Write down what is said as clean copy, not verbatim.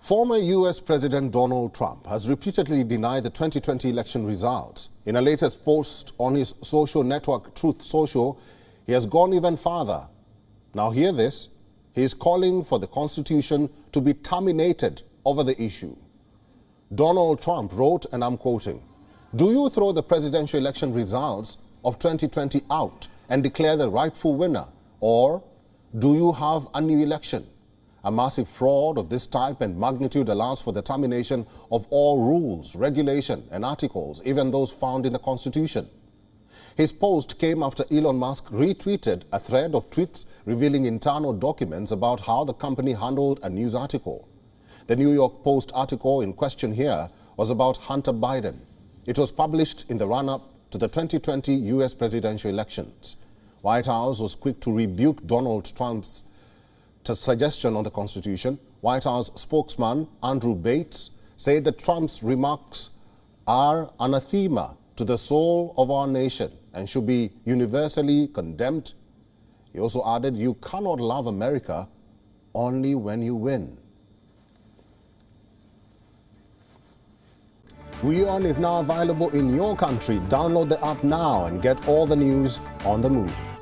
Former U.S. President Donald Trump has repeatedly denied the 2020 election results. In a latest post on his social network Truth Social, he has gone even farther. Now hear this, he is calling for the Constitution to be terminated over the issue. Donald Trump wrote, and I'm quoting, "Do you throw the presidential election results of 2020 out and declare the rightful winner, or do you have a new election? A massive fraud of this type and magnitude allows for the termination of all rules, regulation and articles, even those found in the Constitution." His post came after Elon Musk retweeted a thread of tweets revealing internal documents about how the company handled a news article. The New York Post article in question here was about Hunter Biden. It was published in the run-up to the 2020 U.S. presidential elections. White House was quick to rebuke Donald Trump's suggestion on the Constitution. White House spokesman Andrew Bates said that Trump's remarks are anathema to the soul of our nation and should be universally condemned. He also added, "You cannot love America only when you win." WION is now available in your country. Download the app now and get all the news on the move.